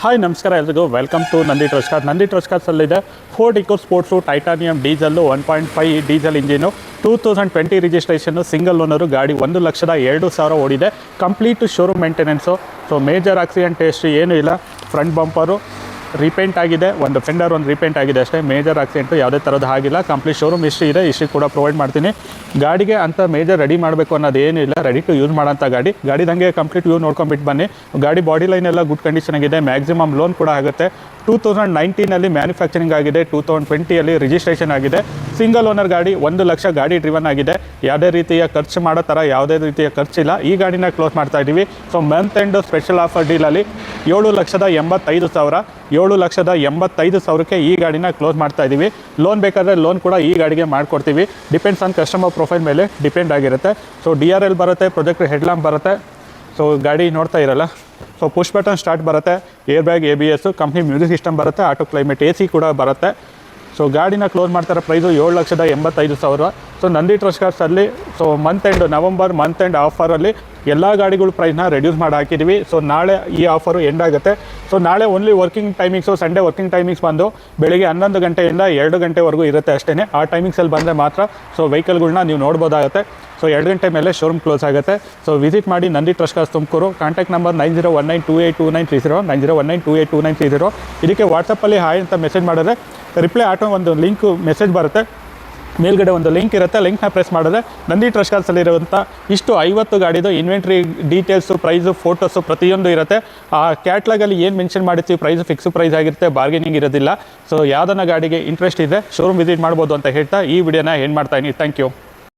Hi ನಮಸ್ಕಾರ ಎಲ್ರಿಗೂ welcome to Nandi Trust Cars. Nandi Trust ಕಾರ್ಸಲ್ಲಿದೆ Ford Eco Sports titanium diesel 1.5 diesel engine 2020 registration single owner ಗಾಡಿ 1,02,000 ಓಡಿದೆ. Complete showroom maintenance. So major accident history ಏನೂ ಇಲ್ಲ. Front bumper repaint ಆಗಿದೆ, ಒಂದು ಫೆಂಡರ್ ಒಂದು ರೀಪೇಂಟ್ ಆಗಿದೆ ಅಷ್ಟೇ. ಮೇಜರ್ ಆಕ್ಸಿಡೆಂಟು ಯಾವುದೇ ಥರದ್ದು ಆಗಿಲ್ಲ. ಕಂಪ್ಲೀಟ್ ಶೋರೂಮ್ ಹಿಸ್ಟ್ರಿ ಇದೆ, ಹಿಸ್ಟ್ರಿ ಕೂಡ ಪ್ರೊವೈಡ್ ಮಾಡ್ತೀನಿ. ಗಾಡಿಗೆ ಅಂತ ಮೇಜರ್ ರೆಡಿ ಮಾಡಬೇಕು ಅನ್ನೋದು ಏನಿಲ್ಲ, ರೆಡಿ ಟು ಯೂಸ್ ಮಾಡೋಂಥ ಗಾಡಿದಂಗೆ ಕಂಪ್ಲೀಟ್ ವ್ಯೂ ನೋಡ್ಕೊಂಬಿಟ್ಟು ಬನ್ನಿ. ಗಾಡಿ ಬಾಡಿ ಲೈನ್ ಎಲ್ಲ ಗುಡ್ ಕಂಡೀಷನ್ ಆಗಿದೆ. ಮ್ಯಾಕ್ಸಿಮಮ್ ಲೋನ್ ಕೂಡ ಆಗುತ್ತೆ. 2019 ಮ್ಯಾನುಫ್ಯಾಕ್ಚರಿಂಗ್ ಆಗಿದೆ, 2020 ರಿಜಿಸ್ಟ್ರೇಷನ್ ಆಗಿದೆ. ಸಿಂಗಲ್ ಓನರ್ ಗಾಡಿ, 1 ಲಕ್ಷ ಗಾಡಿ ಡ್ರಿವನ್ ಆಗಿದೆ. ಯಾವುದೇ ರೀತಿಯ ಖರ್ಚು ಮಾಡೋ ಥರ ಯಾವುದೇ ರೀತಿಯ ಖರ್ಚಿಲ್ಲ. ಈ ಗಾಡಿನ ಕ್ಲೋಸ್ ಮಾಡ್ತಾ ಇದ್ದೀವಿ. So month end special offer ಡೀಲಲ್ಲಿ 7,85,000 7,85,000ಕ್ಕೆ ಈ ಗಾಡಿನ ಕ್ಲೋಸ್ ಮಾಡ್ತಾ ಇದ್ದೀವಿ. ಲೋನ್ ಬೇಕಾದರೆ ಲೋನ್ ಕೂಡ ಈ ಗಾಡಿಗೆ ಮಾಡಿಕೊಡ್ತೀವಿ. ಡಿಪೆಂಡ್ಸ್ ಆನ್ ಕಸ್ಟಮರ್ ಪ್ರೊಫೈಲ್ ಮೇಲೆ ಡಿಪೆಂಡ್ ಆಗಿರುತ್ತೆ. ಸೊ DRL ಬರುತ್ತೆ, ಪ್ರೊಜೆಕ್ಟರ್ ಹೆಡ್ಲ್ಯಾಂಪ್ ಬರುತ್ತೆ. ಸೊ ಗಾಡಿ ನೋಡ್ತಾ ಇರಲ್ಲ. ಸೊ ಪುಷ್ ಬಟನ್ ಸ್ಟಾರ್ಟ್ ಬರುತ್ತೆ, air bag, ABS, company music system ಬರುತ್ತೆ, ಆಟೋ ಕ್ಲೈಮೇಟ್ AC ಕೂಡ ಬರುತ್ತೆ. ಸೊ ಗಾಡಿನ ಕ್ಲೋಸ್ ಮಾಡ್ತಾರೆ ಪ್ರೈಸು 7,85,000. ಸೊ ನಂದಿ ಟ್ರಸ್ಟ್ ಕಾರ್ಸಲ್ಲಿ ಸೊ ನವೆಂಬರ್ ಮಂತ್ ಎಂಡ್ ಆಫರಲ್ಲಿ ಎಲ್ಲ ಗಾಡಿಗಳ ಪ್ರೈಸ್ನ ರೆಡ್ಯೂಸ್ ಮಾಡಿ ಹಾಕಿದ್ದೀವಿ. ಸೊ ನಾಳೆ ಈ ಆಫರು ಎಂಡ್ ಆಗುತ್ತೆ. ಸೊ ನಾಳೆ only working timings, Sunday working timings ಬಂದು ಬೆಳಿಗ್ಗೆ 11 ಗಂಟೆಯಿಂದ 2 ಗಂಟೆವರೆಗೂ ಇರುತ್ತೆ ಅಷ್ಟೇ. ಆ ಟೈಮಿಂಗ್ಸಲ್ಲಿ ಬಂದರೆ ಮಾತ್ರ ಸೊ ವೆಹಿಕಲ್ಗಳ್ನ ನೀವು ನೋಡ್ಬೋದಾಗುತ್ತೆ. ಸೊ 2 ಗಂಟೆ ಮೇಲೆ ಶೋರೂಮ್ ಕ್ಲೋಸ್ ಆಗುತ್ತೆ. ಸೊ ವಿಸಿಟ್ ಮಾಡಿ Nandi Trust cars Tumakuru. Contact number 9019282930 9019282930. ಇದಕ್ಕೆ ವಾಟ್ಸಪ್ಪಲ್ಲಿ ಹಾಯ್ ಅಂತ ಮೆಸೇಜ್ ಮಾಡಿದ್ರೆ ರಿಪ್ಲೈ ಆಟೋ ಒಂದು ಲಿಂಕ್ ಮೆಸೇಜ್ ಬರುತ್ತೆ. ಮೇಲ್ಗಡೆ ಒಂದು ಲಿಂಕ್ ಇರುತ್ತೆ, ಲಿಂಕ್ನ ಪ್ರೆಸ್ ಮಾಡಿದ್ರೆ ನಂದಿ ಟ್ರಸ್ಟ್ ಕಾರ್ಸಲ್ಲಿರುವಂಥ 50 ಗಾಡಿದು ಇನ್ವೆಂಟ್ರಿ ಡೀಟೇಲ್ಸು, ಪ್ರೈಸು, ಫೋಟೋಸು ಪ್ರತಿಯೊಂದು ಇರುತ್ತೆ. ಆ ಕ್ಯಾಟ್ಲಾಗಲ್ಲಿ ಏನು ಮೆನ್ಷನ್ ಮಾಡಿರ್ತೀವಿ ಪ್ರೈಸ್ ಫಿಕ್ಸ್ ಪ್ರೈಸ್ ಆಗಿರುತ್ತೆ, ಬಾರ್ಗೇನಿಂಗ್ ಇರೋದಿಲ್ಲ. ಸೊ ಯಾವುದನ್ನ ಗಾಡಿಗೆ ಇಂಟ್ರೆಸ್ಟ್ ಇದೆ ಶೋರೂಮ್ ವಿಸಿಟ್ ಮಾಡ್ಬೋದು ಅಂತ ಹೇಳ್ತಾ ಈ ವಿಡಿಯೋನ ಏನು ಮಾಡ್ತಾಯಿದ್ದೀನಿ. Thank you.